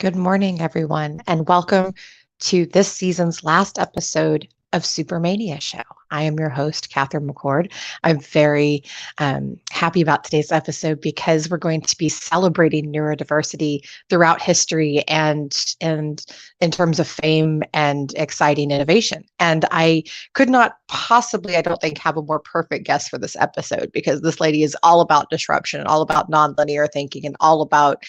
Good morning, everyone, and welcome to this season's last episode of Super Mania Show. I am your host, Catherine McCord. I'm very happy about today's episode because we're going to be celebrating neurodiversity throughout history and in terms of fame and exciting innovation. And I could not possibly, I don't think, have a more perfect guest for this episode because this lady is all about disruption, and all about nonlinear thinking, and all about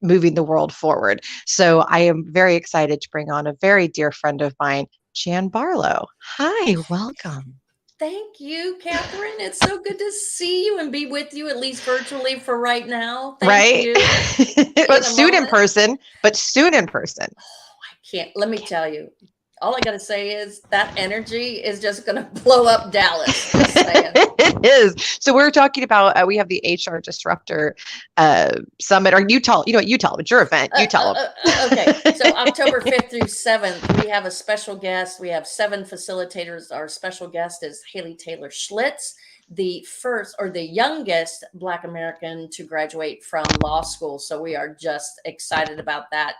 moving the world forward. So I am very excited to bring on a very dear friend of mine, Jan Barlow. Hi, welcome. Thank you, Catherine. It's so good to see you and be with you, at least virtually for right now. Thank Right? you. But soon in person, soon in person. I can't, let me tell you, all I got to say is that energy is just going to blow up Dallas. Just saying. It is. So we're talking about, we have the HR Disruptor Summit, or you tell them, it's your event. You tell them. Okay. So October 5th through 7th, we have a special guest. We have 7 facilitators. Our special guest is Haley Taylor Schlitz, the first or the youngest Black American to graduate from law school. So we are just excited about that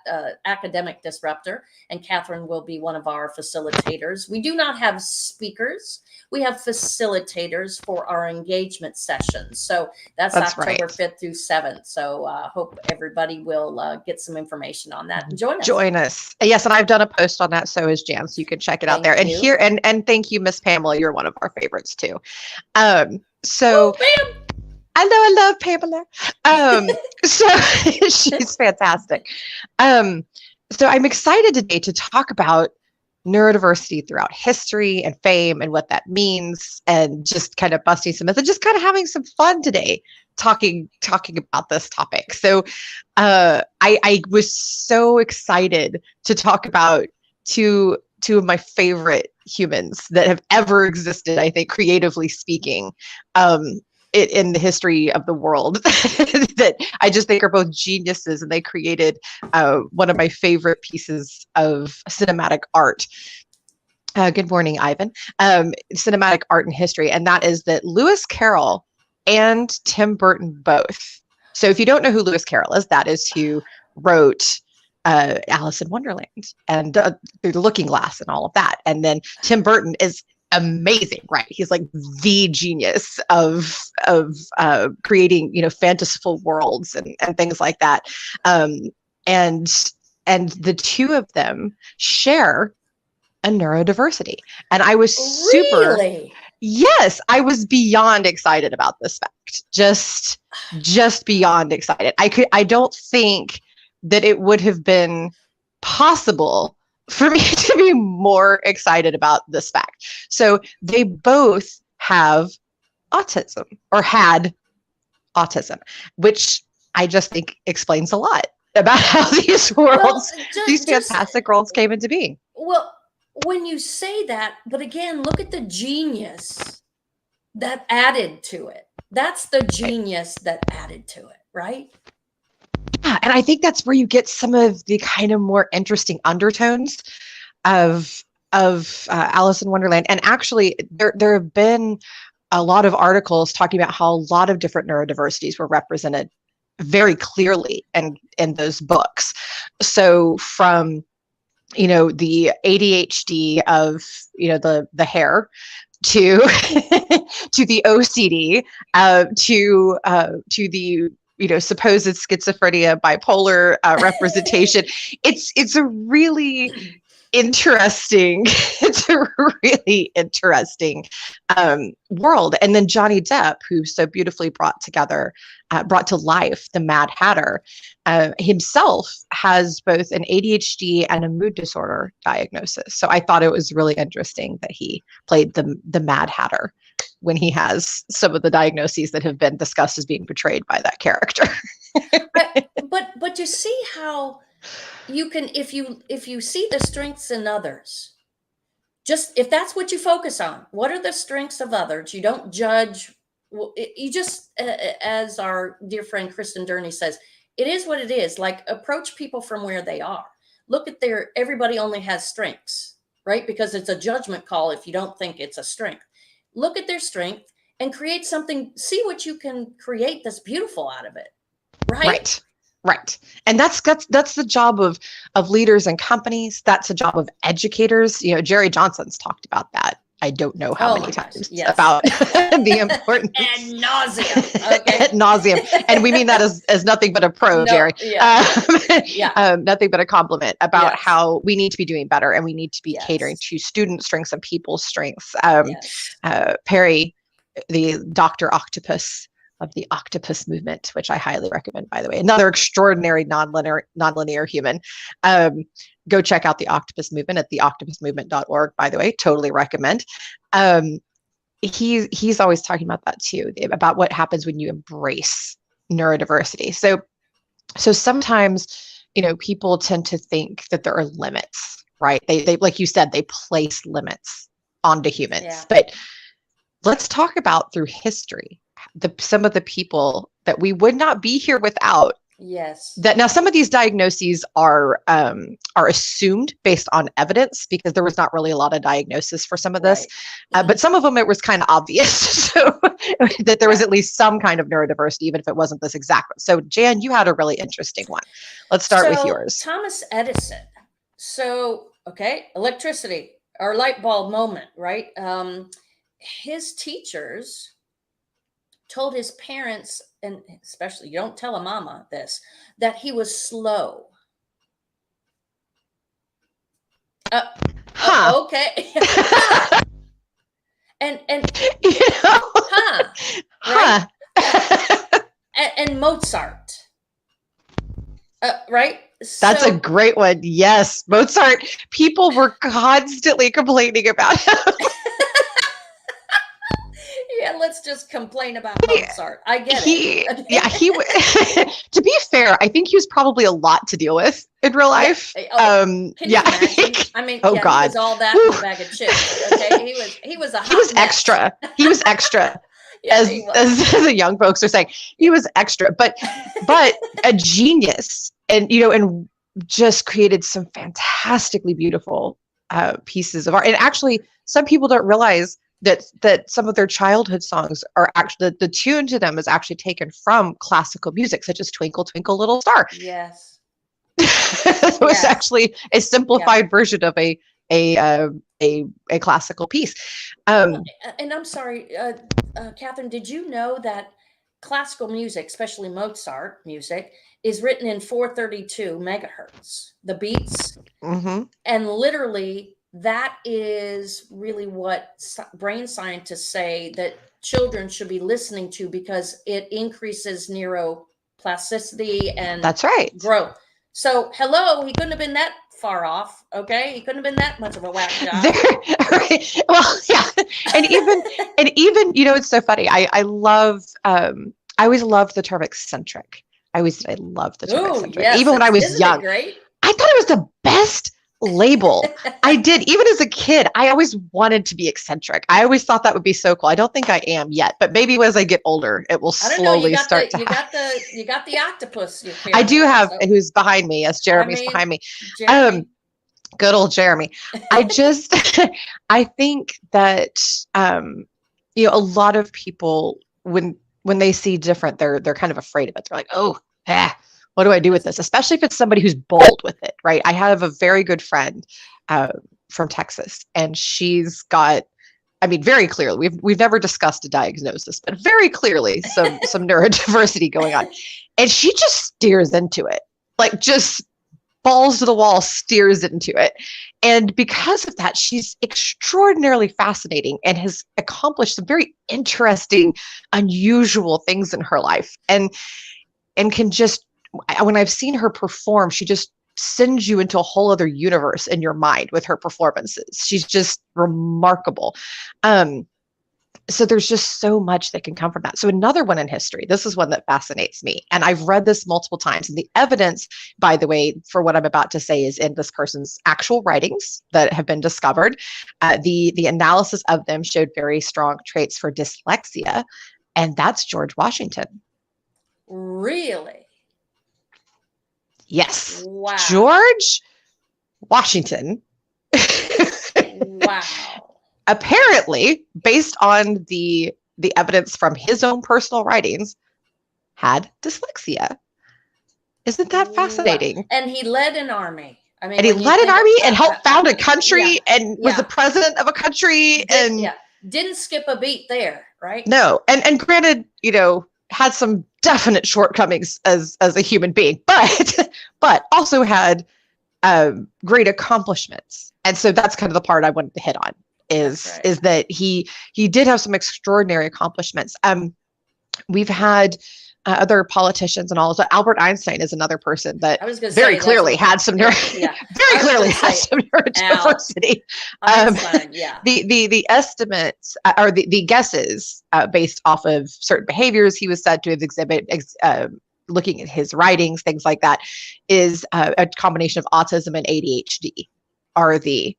academic disruptor. And Catherine will be one of our facilitators. We do not have speakers. We have facilitators for our engagement sessions. So that's October 5th through 7th. So hope everybody will get some information on that and join us. Yes, and I've done a post on that. So is Jan, so you can check it out there. And here, and thank you, Miss Pamela. You're one of our favorites too. So I know I love Pamela. So she's fantastic. So I'm excited today to talk about neurodiversity throughout history and fame and what that means, and just kind of busting some myths and just kind of having some fun today talking about this topic. So I was so excited to talk about two of my favorite humans that have ever existed, I think, creatively speaking, in the history of the world, that I just think are both geniuses, and they created one of my favorite pieces of cinematic art. Good morning, Ivan. Cinematic art and history, and that is that Lewis Carroll and Tim Burton both. So if you don't know who Lewis Carroll is, that is who wrote Alice in Wonderland and Through the Looking Glass and all of that. And then Tim Burton is amazing, right? He's like the genius of creating, fanciful worlds and things like that. And the two of them share a neurodiversity. And I was Yes, I was beyond excited about this fact. Just beyond excited. I don't think that it would have been possible for me to be more excited about this fact. So they both have autism, or had autism, which I just think explains a lot about how these worlds, these fantastic worlds came into being. Well, when you say that, but again, look at the genius that added to it. That's the genius that added to it, right? Yeah, and I think that's where you get some of the kind of more interesting undertones of Alice in Wonderland. And actually, there have been a lot of articles talking about how a lot of different neurodiversities were represented very clearly in those books. So from the ADHD of the hair to to the OCD to the supposed schizophrenia, bipolar representation. It's a really interesting world. And then Johnny Depp, who so beautifully brought to life the Mad Hatter, himself has both an ADHD and a mood disorder diagnosis. So I thought it was really interesting that he played the Mad Hatter when he has some of the diagnoses that have been discussed as being portrayed by that character. but you see how you can, if you see the strengths in others, just if that's what you focus on, what are the strengths of others? You don't judge. You just, as our dear friend Kristen Durney says, it is what it is. Like, approach people from where they are. Look at everybody only has strengths, right? Because it's a judgment call if you don't think it's a strength. Look at their strength and create something. See what you can create that's beautiful out of it, right? Right. And that's the job of leaders and companies. That's a job of educators. Jerry Johnson's talked about that. I don't know how many times about the importance ad nauseum. Okay. Ad nauseum. And we mean that as nothing but a pro, Jerry. Nothing but a compliment about how we need to be doing better, and we need to be catering to student strengths and people's strengths. Perry, the Dr. Octopus of the Octopus movement, which I highly recommend, by the way, another extraordinary nonlinear human. Go check out the Octopus movement at theoctopusmovement.org, by the way, totally recommend. He's always talking about that too, about what happens when you embrace neurodiversity. So sometimes, people tend to think that there are limits, right? They like you said, they place limits onto humans, but let's talk about through history, some of the people that we would not be here without. Yes. That now some of these diagnoses are assumed based on evidence, because there was not really a lot of diagnosis for some of this, but some of them it was kind of obvious, so that there was at least some kind of neurodiversity, even if it wasn't this exact one. So Jan, you had a really interesting one. Let's start with yours. Thomas Edison. So electricity, our light bulb moment, right? His teachers told his parents, and especially, you don't tell a mama this, that he was slow. Okay. and right? And Mozart. Right? That's a great one. Yes, Mozart. People were constantly complaining about him. Yeah, let's just complain about Mozart. I get it. To be fair, I think he was probably a lot to deal with in real life. Can you imagine? I mean, God. He was all that in a bag of chips. Okay, he was extra. He was extra. as the young folks are saying, he was extra, but a genius, and and just created some fantastically beautiful pieces of art. And actually, some people don't realize that some of their childhood songs are actually, the tune to them is actually taken from classical music, such as Twinkle Twinkle Little Star. Yes. It was actually a simplified version of a classical piece. And I'm sorry, Catherine, did you know that classical music, especially Mozart music, is written in 432 megahertz, the beats? Mm-hmm. And literally, that is really what brain scientists say that children should be listening to, because it increases neuroplasticity and that's right, growth. So, he couldn't have been that far off. Okay, he couldn't have been that much of a whack job. Right. Well, yeah, and even it's so funny. I always loved the term eccentric. I loved the term eccentric. Yes, even when I was young. Great? I thought it was the best label. I did. Even as a kid, I always wanted to be eccentric. I always thought that would be so cool. I don't think I am yet, but maybe as I get older, it will slowly start to happen. You got the octopus. I do have, who's behind me. Yes, Jeremy's behind me. Jeremy. Good old Jeremy. I think that a lot of people, when they see different, they're kind of afraid of it. They're like, what do I do with this? Especially if it's somebody who's bold with it, right? I have a very good friend from Texas, and she's got, very clearly, we've never discussed a diagnosis, but very clearly some neurodiversity going on. And she just steers into it, like just balls to the wall, steers into it. And because of that, she's extraordinarily fascinating and has accomplished some very interesting, unusual things in her life. And can just, when I've seen her perform, she just sends you into a whole other universe in your mind with her performances. She's just remarkable. So there's just so much that can come from that. So another one in history, this is one that fascinates me. And I've read this multiple times. And the evidence, by the way, for what I'm about to say is in this person's actual writings that have been discovered. The analysis of them showed very strong traits for dyslexia. And that's George Washington. Really? Yes. Wow. George Washington. Wow. Apparently, based on the evidence from his own personal writings, had dyslexia. Isn't that fascinating? And he led an army. I mean, and he led an army and helped found a country and was the president of a country and didn't skip a beat there, right? No, and granted, had some definite shortcomings as a human being, but also had great accomplishments. And so that's kind of the part I wanted to hit on is that he did have some extraordinary accomplishments. We've had other politicians and all. So Albert Einstein is another person that very clearly had some neurodiversity. The estimates or the guesses based off of certain behaviors he was said to have exhibited, looking at his writings, things like that, is a combination of autism and ADHD are the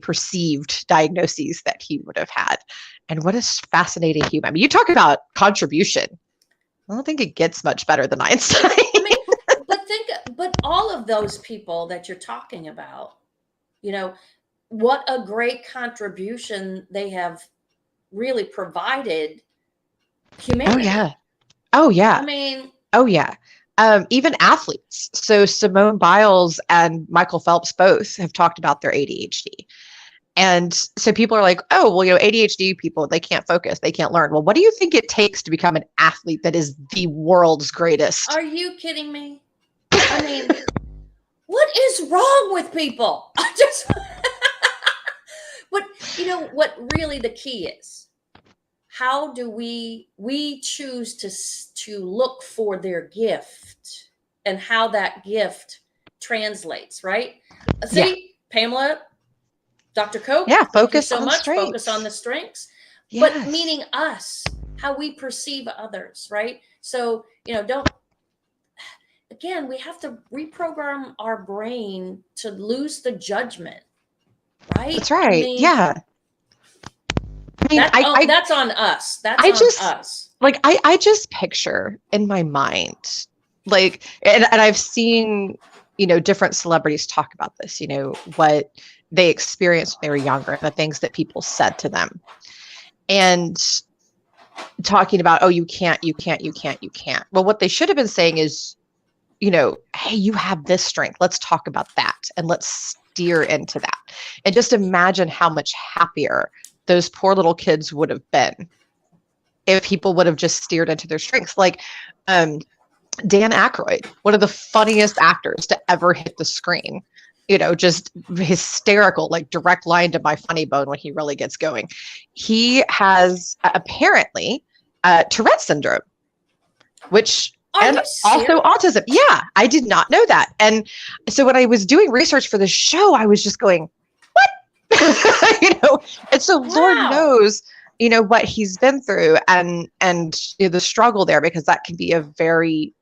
perceived diagnoses that he would have had. And what a fascinating human. I mean, you talk about contribution. I don't think it gets much better than Einstein. But all of those people that you're talking about, what a great contribution they have really provided humanity. Oh yeah. I mean, even athletes. So Simone Biles and Michael Phelps both have talked about their ADHD. And so people are like, oh, well, ADHD people, they can't focus, they can't learn. Well, what do you think it takes to become an athlete that is the world's greatest? Are you kidding me? I mean, what is wrong with people? But what really the key is? How do we choose to look for their gift and how that gift translates, right? See, Pamela, Dr. Coke, focus on the strengths, but meaning us, how we perceive others, right? So, we have to reprogram our brain to lose the judgment, right? That's right. That's on us. That's on us. Like, I just picture in my mind, like, and I've seen, different celebrities talk about this, what they experienced when they were younger and the things that people said to them. And talking about, oh, you can't. Well, what they should have been saying is, hey, you have this strength. Let's talk about that. And let's steer into that. And just imagine how much happier those poor little kids would have been if people would have just steered into their strengths. Like Dan Aykroyd, one of the funniest actors to ever hit the screen, just hysterical, like direct line to my funny bone when he really gets going. He has apparently Tourette syndrome, which and also autism. Yeah, I did not know that. And so when I was doing research for the show, I was just going, what? And so Lord knows, what he's been through and the struggle there, because that can be a very,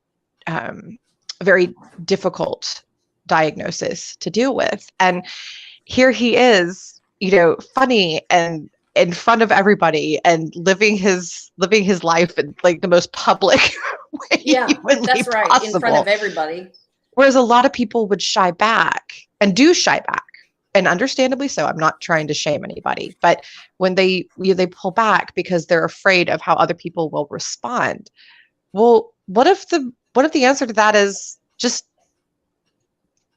very difficult diagnosis to deal with. And here he is, funny and in front of everybody and living his life in like the most public way humanly possible. In front of everybody. Whereas a lot of people would shy back and do shy back, and understandably so. I'm not trying to shame anybody, but when they pull back because they're afraid of how other people will respond. Well, what if the answer to that is just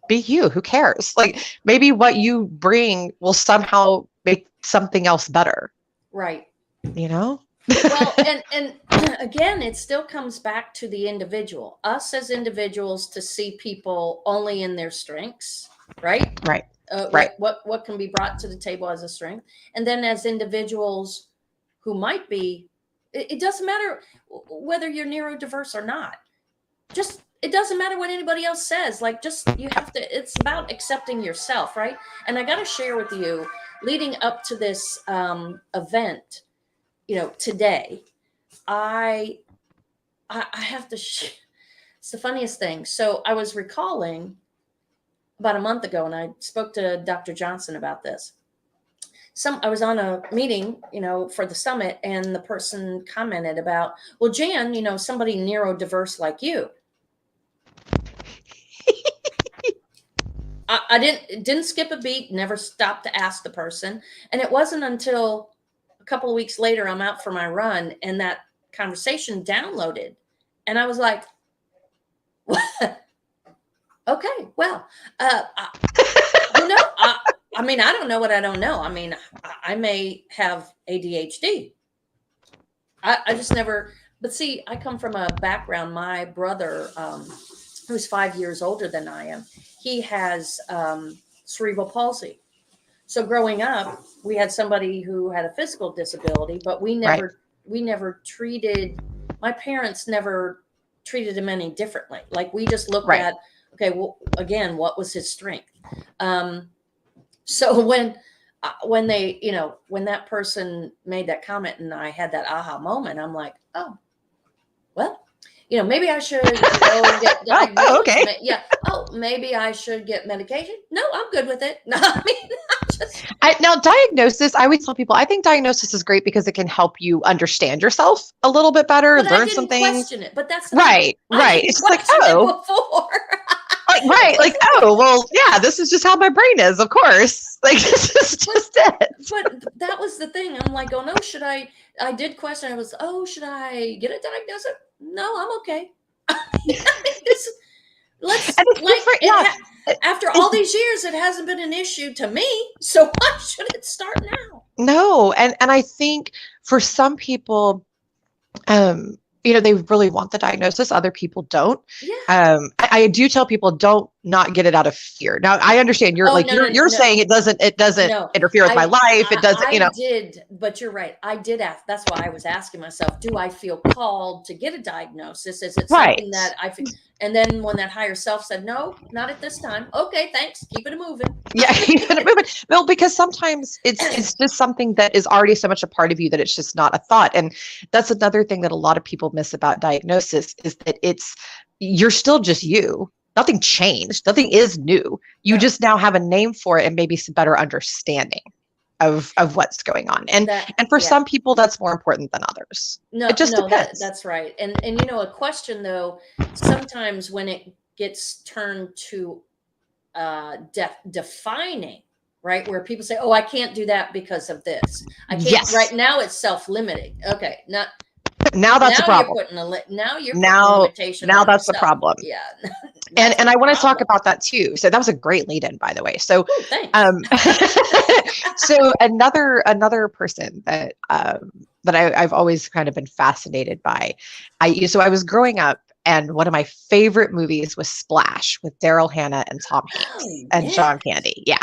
be you? Who cares? Like, maybe what you bring will somehow make something else better. Right. Well, and again, it still comes back to the individual, us as individuals, to see people only in their strengths, right? Right. What can be brought to the table as a strength. And then as individuals who might be, it doesn't matter whether you're neurodiverse or not. It doesn't matter what anybody else says. You have to, it's about accepting yourself, right? And I got to share with you, leading up to this event, today, I have to, it's the funniest thing. So I was recalling about a month ago, and I spoke to Dr. Johnson about this. I was on a meeting, for the summit, and the person commented about, well, Jan, somebody neurodiverse like you. I didn't skip a beat, never stopped to ask the person. And it wasn't until a couple of weeks later, I'm out for my run, and that conversation downloaded. And I was like, Okay, well, who knows? I mean, I don't know what I don't know. I mean, I may have ADHD. I just never, but see, I come from a background. My brother, who's 5 years older than I am, he has cerebral palsy. So growing up, we had somebody who had a physical disability, but we never treated, my parents never treated him any differently. Like we just looked at, okay, well, again, what was his strength? So when they, when that person made that comment and I had that aha moment, I'm like, oh, well, maybe I should go get diagnosed. Oh, okay. Yeah. Oh, maybe I should get medication. No, I'm good with it. No, I mean, now diagnosis, I always tell people, I think diagnosis is great because it can help you understand yourself a little bit better, but learn I didn't some things. Question it, but that's right. It's just like, oh, before. like, oh, well, yeah, this is just how my brain is, of course. Like, this is just it. But that was the thing. I'm like, oh no, I did question. I was, oh, should I get a diagnosis? No, I'm okay. After all these years, it hasn't been an issue to me. So why should it start now? No. And I think for some people, they really want the diagnosis. Other people don't. Yeah. I do tell people don't not get it out of fear. Now I understand you're you're saying it doesn't interfere with my life. It doesn't, I did, but you're right. I did ask. That's why I was asking myself, do I feel called to get a diagnosis? Is it something that I feel? And then when that higher self said, no, not at this time. Okay, thanks. Keep it moving. Yeah, keep it moving. Well, because sometimes it's just something that is already so much a part of you that it's just not a thought. And that's another thing that a lot of people miss about diagnosis is that you're still just you. Nothing changed. Nothing is new. You just now have a name for it and maybe some better understanding of what's going on. And for some people, that's more important than others. No, it just depends. That's right. And a question though, sometimes when it gets turned to defining, right, where people say, oh, I can't do that because of this. I can't. Yes. Right now, it's self-limiting. Okay, now that's a problem. Now you're putting a limitation. Now that's the problem. Yeah. And I want to talk about that too. So that was a great lead in, by the way. So, so another person that I've always kind of been fascinated by. So I was growing up, and one of my favorite movies was Splash with Daryl Hannah and Tom Hanks and John Candy. Yeah,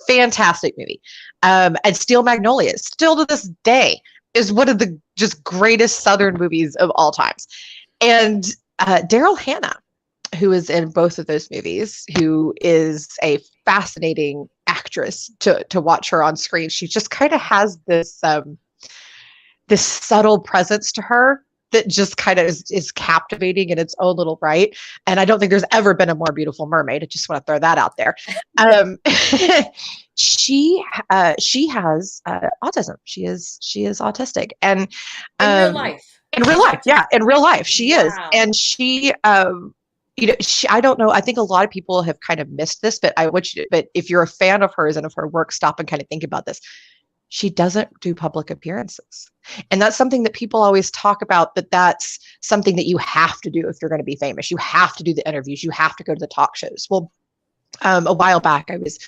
fantastic movie. And Steel Magnolias, still to this day, is one of the just greatest Southern movies of all times. And Daryl Hannah, who is in both of those movies, who is a fascinating actress to watch her on screen. She just kind of has this this subtle presence to her that just kind of is captivating in its own little right. And I don't think there's ever been a more beautiful mermaid. I just want to throw that out there. She has autism. She is autistic, and in real life. In real life, yeah, in real life, she is, and she. I don't know. I think a lot of people have kind of missed this, but but if you're a fan of hers and of her work, stop and kind of think about this. She doesn't do public appearances. And that's something that people always talk about, that's something that you have to do if you're going to be famous. You have to do the interviews. You have to go to the talk shows. Well, a while back, I was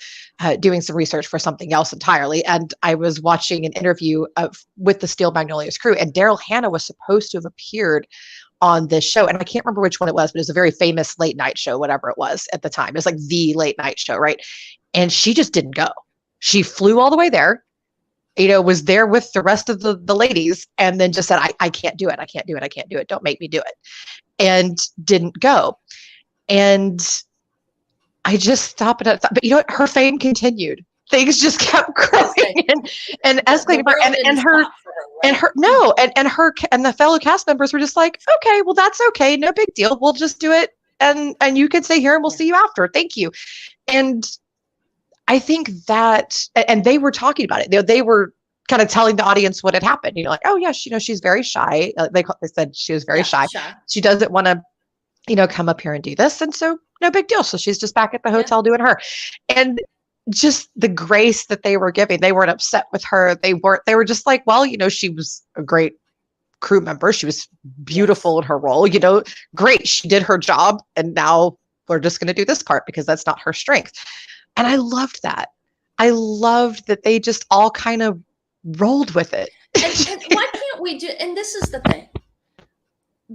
doing some research for something else entirely, and I was watching an interview with the Steel Magnolias crew, and Daryl Hannah was supposed to have appeared on this show. And I can't remember which one it was, but it was a very famous late night show, whatever it was at the time. It was like the late night show, right? And she just didn't go. She flew all the way there, was there with the rest of the ladies, and then just said, I can't do it. I can't do it. I can't do it. Don't make me do it. And didn't go. And I just stopped it. But her fame continued. Things just kept growing and escalating. And the fellow cast members were just like, okay, well, that's okay. No big deal. We'll just do it. And you can stay here and we'll see you after. Thank you. And I think that, and they were talking about it. They were kind of telling the audience what had happened. Like, oh yeah, she's very shy. They said she was very shy. She doesn't want to, come up here and do this. And so no big deal. So she's just back at the hotel doing her. And just the grace that they were giving, they weren't upset with her. They were just like, well, she was a great crew member. She was beautiful in her role, you know, great. She did her job. And now we're just going to do this part because that's not her strength. And I loved that. I loved that they just all kind of rolled with it. And why can't we do, and this is the thing.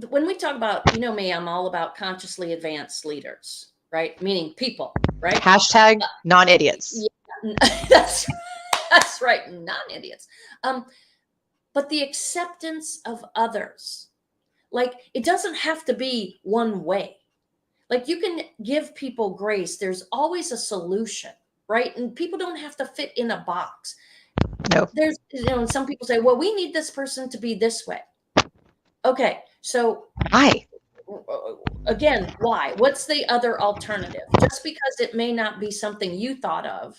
When we talk about, you know me, I'm all about consciously advanced leaders, right? Meaning people, right? Hashtag non-idiots. Yeah, that's right, non-idiots. But the acceptance of others, like it doesn't have to be one way. Like you can give people grace. There's always a solution, right? And people don't have to fit in a box. No. There's, you know, some people say, well, we need this person to be this way. Okay, so why? Again, why? What's the other alternative? Just because it may not be something you thought of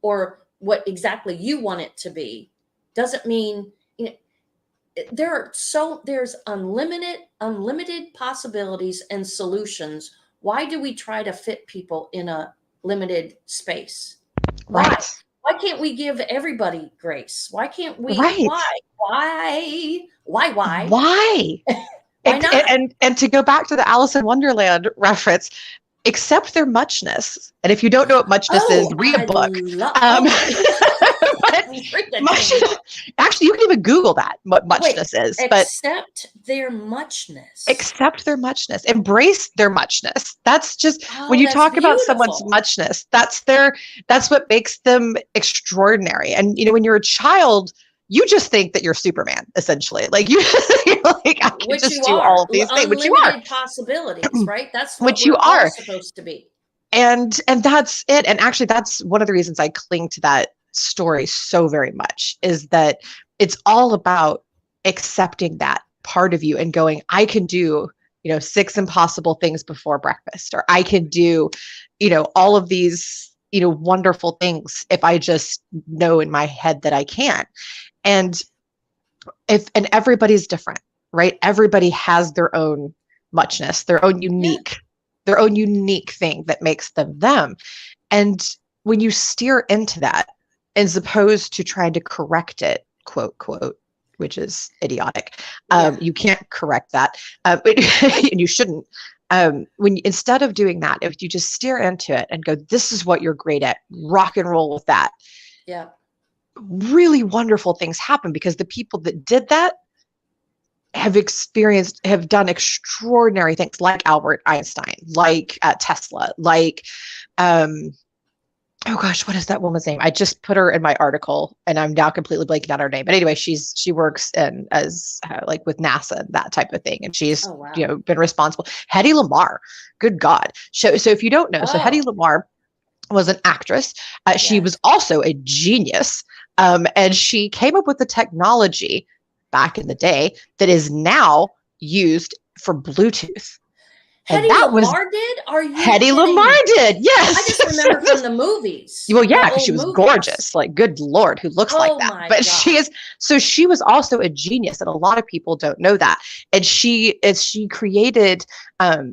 or what exactly you want it to be, doesn't mean, you know, there's unlimited possibilities and solutions. Why do we try to fit people in a limited space? Why? Right. Why can't we give everybody grace? Why can't we? Right. Why? Why not? And to go back to the Alice in Wonderland reference, accept their muchness. And if you don't know what muchness is, read a book. Actually, you can even Google that, what muchness is. Accept their muchness. Accept their muchness. Embrace their muchness. That's just, when you talk about someone's muchness, that's what makes them extraordinary. And, you know, when you're a child, you just think that you're Superman, essentially. Like you're like, I can just do all of these things, which you are. Possibilities, right? That's what which you are supposed to be. And that's it. And actually, that's one of the reasons I cling to that story so very much, is that it's all about accepting that part of you and going, I can do, you know, 6 impossible things before breakfast, or I can do, you know, all of these, you know, wonderful things if I just know in my head that I can. And everybody's different, right? Everybody has their own muchness, their own unique thing that makes them them. And when you steer into that, as opposed to trying to correct it, quote, quote, which is idiotic. You can't correct that, and you shouldn't. Instead of doing that, if you just steer into it and go, this is what you're great at, rock and roll with that. Yeah. Really wonderful things happen, because the people that did that have done extraordinary things, like Albert Einstein, like Tesla, like, oh gosh, what is that woman's name? I just put her in my article and I'm now completely blanking on her name. But anyway, she works as like with NASA and that type of thing. And she's, you know, been responsible. Hedy Lamarr, good God. So if you don't know, so Hedy Lamarr was an actress. She was also a genius. And she came up with the technology back in the day that is now used for Bluetooth. Hedy Lamarr did? Are you Hedy Lamarr did, yes. I just remember from the movies. Well, yeah, because she was gorgeous. Like, good Lord, who looks like that? But she was also a genius, and a lot of people don't know that. And she created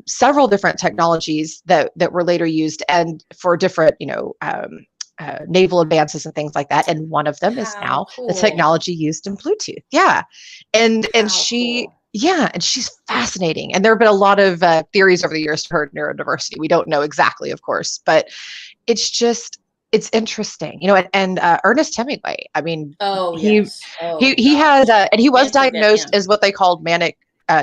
several different technologies that were later used and for different, you know, naval advances and things like that. And one of them is now the technology used in Bluetooth. Yeah. And she... Cool. Yeah, and she's fascinating. And there have been a lot of theories over the years to her neurodiversity. We don't know exactly, of course, but it's interesting, you know. And Ernest Hemingway, I mean, he had, and he was diagnosed as what they called manic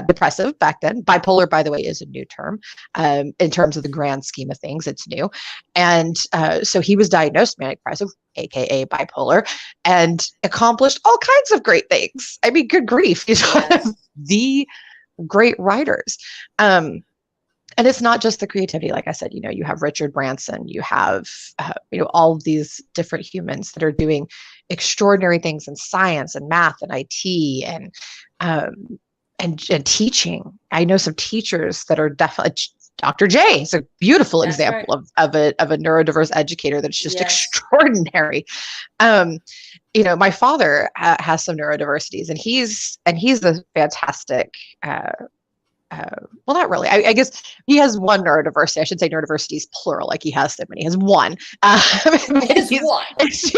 depressive back then. Bipolar, by the way, is a new term. In terms of the grand scheme of things, it's new. And so he was diagnosed manic depressive, aka bipolar, and accomplished all kinds of great things. I mean, good grief, he's one of the great writers. And it's not just the creativity. Like I said, you know, you have Richard Branson, you have, you know, all of these different humans that are doing extraordinary things in science and math and IT and teaching. I know some teachers that are definitely, Dr. J is a beautiful example of a neurodiverse educator that's just extraordinary. You know, my father has some neurodiversities, and he's a fantastic well, not really. I guess he has one neurodiversity. I should say neurodiversity is plural, like he has so many. He has one. He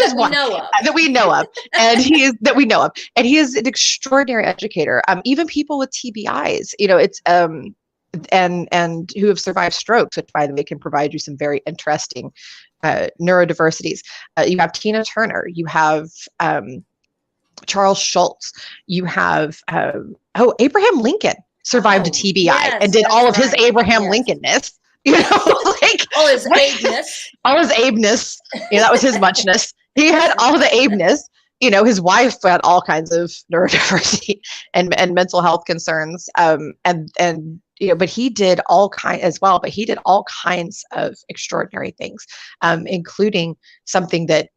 has one that we know of, and he is that we know of, and he is an extraordinary educator. Even people with TBIs, it's and who have survived strokes, which by the way can provide you some very interesting neurodiversities. You have Tina Turner. You have Charles Schultz. You have Abraham Lincoln survived a TBI and did all of his Abraham Lincolnness, like all his Abeness. That was his muchness. He had all the Abeness. His wife had all kinds of neurodiversity and mental health concerns. But he did all kinds of extraordinary things, including something that,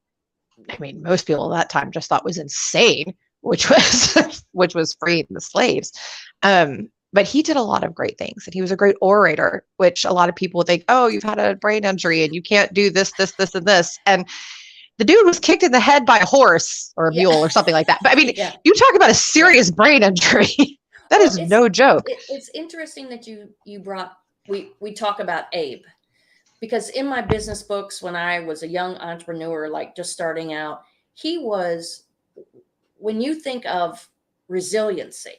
most people at that time just thought was insane, which was freeing the slaves. But he did a lot of great things, and he was a great orator, which a lot of people think, oh, you've had a brain injury and you can't do this, and this. And the dude was kicked in the head by a horse or a mule or something like that. But you talk about a serious brain injury. That is no joke. It's interesting that you brought, we talk about Abe, because in my business books, when I was a young entrepreneur, like just starting out, he was, when you think of resiliency,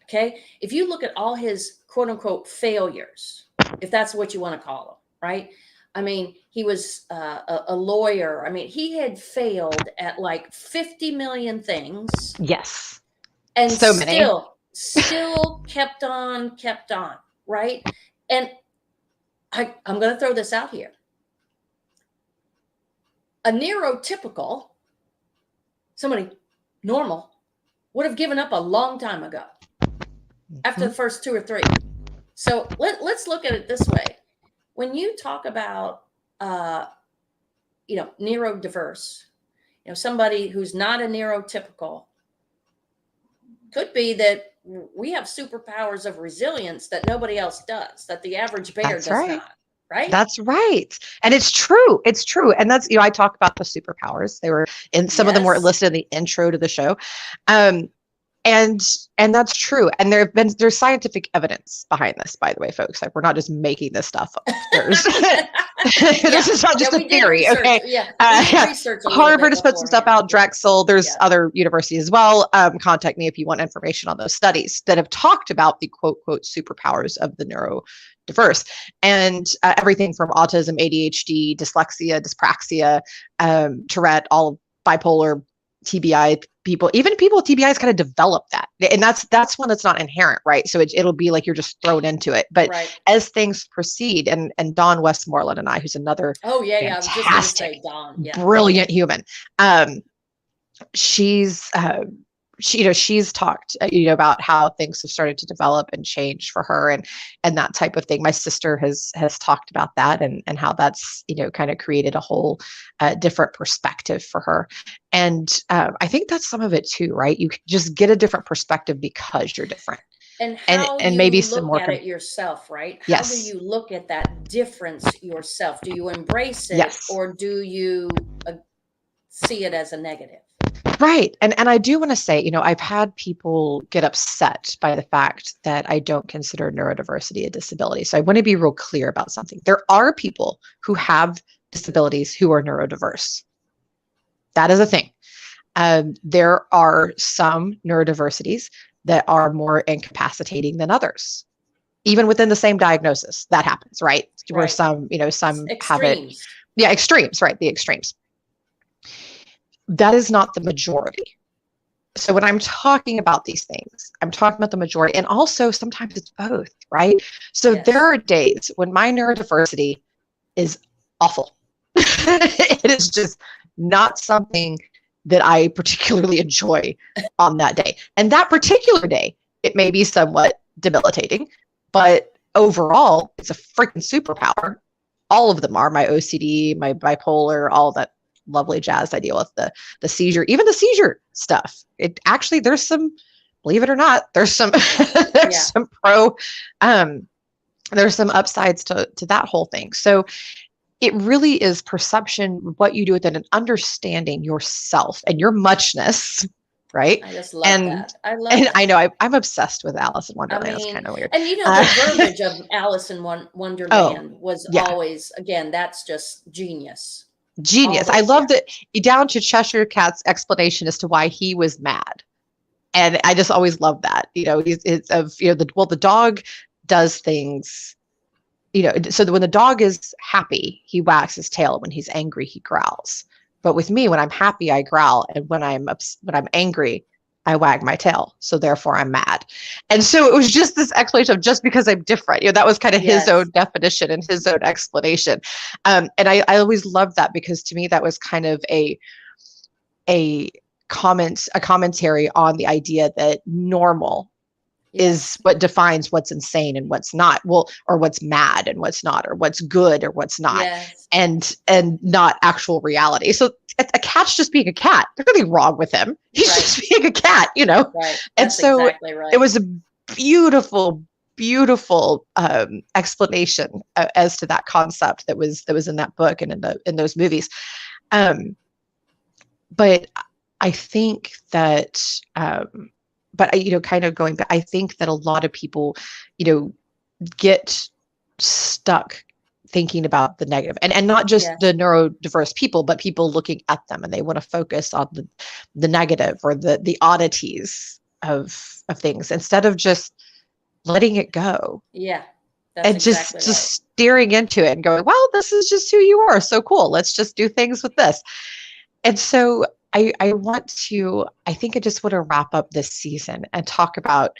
okay, if you look at all his quote unquote failures, if that's what you want to call them, right? He was a lawyer. He had failed at like 50 million things. Yes. And so many. Still kept on, right? And I'm going to throw this out here. A neurotypical, somebody normal, would have given up a long time ago after the first 2 or 3. So let's look at it this way. When you talk about, neurodiverse, somebody who's not a neurotypical, could be that we have superpowers of resilience that nobody else does, that the average bear does not. Right? That's right. And it's true. And that's, I talk about the superpowers. They were in, some of them were listed in the intro to the show. And that's true. And there's scientific evidence behind this, by the way, folks. Like, we're not just making this stuff up. This is not just a theory. Okay. Harvard has put some stuff out, Drexel, there's other universities as well. Contact me if you want information on those studies that have talked about the quote superpowers of the neurodiverse, and everything from autism, ADHD, dyslexia, dyspraxia, Tourette, all bipolar, TBI people, even people with TBIs kind of develop that. And that's one that's not inherent, right? So it'll be like you're just thrown into it. But as things proceed, and Dawn Westmoreland and I, who's another fantastic, brilliant human, she's talked, about how things have started to develop and change for her and that type of thing. My sister has talked about that and how that's, kind of created a whole different perspective for her. And I think that's some of it too, right? You just get a different perspective because you're different. And how and maybe you some look more at it yourself, right? How do you look at that difference yourself? Do you embrace it, or do you see it as a negative? Right. And I do want to say, I've had people get upset by the fact that I don't consider neurodiversity a disability. So I want to be real clear about something. There are people who have disabilities who are neurodiverse. That is a thing. There are some neurodiversities that are more incapacitating than others. Even within the same diagnosis, that happens, right? Where some have it. Yeah, extremes, right? The extremes. That is not the majority. So when I'm talking about these things, I'm talking about the majority, and also sometimes it's both, right? So there are days when my neurodiversity is awful. It is just not something that I particularly enjoy on that day. And that particular day, it may be somewhat debilitating, but overall, it's a freaking superpower. All of them are. My OCD, my bipolar, all of that lovely jazz I deal with, the seizure, even the seizure stuff. It actually, there's some, believe it or not, there's some some there's some upsides to that whole thing. So it really is perception, what you do with it, and understanding yourself and your muchness, right? I just love that. I love and it. I know I'm obsessed with Alice in Wonderland. It's kind of weird. And the verbiage of Alice in Wonderland was always, again, that's just genius. Genius. Always, I loved it down to Cheshire Cat's explanation as to why he was mad. And I just always love that. The dog does things, so that when the dog is happy, he wags his tail. When he's angry, he growls. But with me, when I'm happy, I growl. And when I'm angry, I wag my tail. So therefore I'm mad. And so it was just this explanation of just because I'm different, that was kind of his own definition and his own explanation. And I always loved that, because to me, that was kind of a commentary on the idea that normal is what defines what's insane and what's not, or what's mad and what's not, or what's good or what's not, and not actual reality. So a cat's just being a cat. There's nothing wrong with him. He's just being a cat, Right. And so exactly right. It was a beautiful explanation as to that concept that was in that book and in those movies. But I think that, kind of going back, I think that a lot of people, get stuck thinking about the negative, and not just the neurodiverse people, but people looking at them, and they want to focus on the negative or the oddities of things, instead of just letting it go. Yeah. And just steering into it and going, well, this is just who you are. So cool. Let's just do things with this. And so I think I just want to wrap up this season and talk about,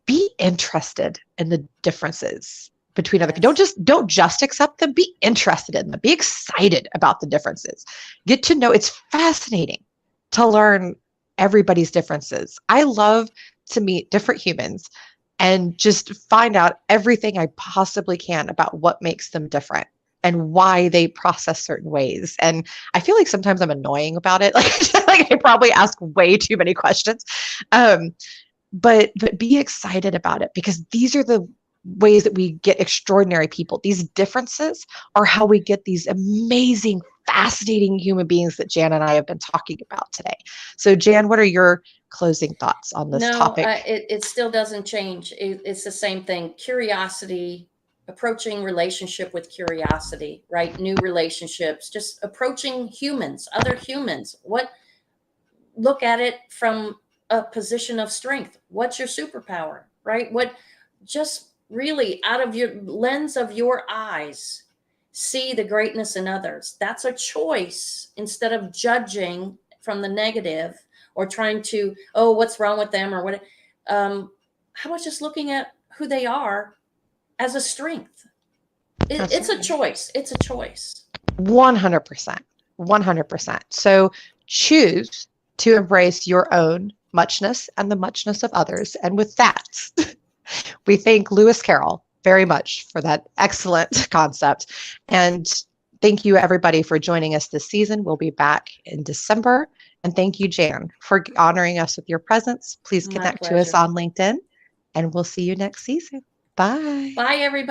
be interested in the differences between other people. Don't just accept them, be interested in them, be excited about the differences. Get to know, it's fascinating to learn everybody's differences. I love to meet different humans and just find out everything I possibly can about what makes them different and why they process certain ways. And I feel like sometimes I'm annoying about it. Like I probably ask way too many questions. But be excited about it, because these are the ways that we get extraordinary people. These differences are how we get these amazing, fascinating human beings that Jan and I have been talking about today. So Jan, what are your closing thoughts on this topic? It still doesn't change. It's the same thing. Curiosity, approaching relationship with curiosity, right? New relationships, just approaching humans, other humans. Look at it from a position of strength. What's your superpower, right? Just really out of your lens of your eyes, see the greatness in others. That's a choice, instead of judging from the negative or trying to, what's wrong with them or what. How about just looking at who they are as a strength? It's a choice. It's a choice. 100%. 100%. So choose to embrace your own muchness and the muchness of others. And with that, we thank Lewis Carroll very much for that excellent concept. And thank you, everybody, for joining us this season. We'll be back in December. And thank you, Jan, for honoring us with your presence. Please connect to us on LinkedIn, and we'll see you next season. Bye. Bye, everybody.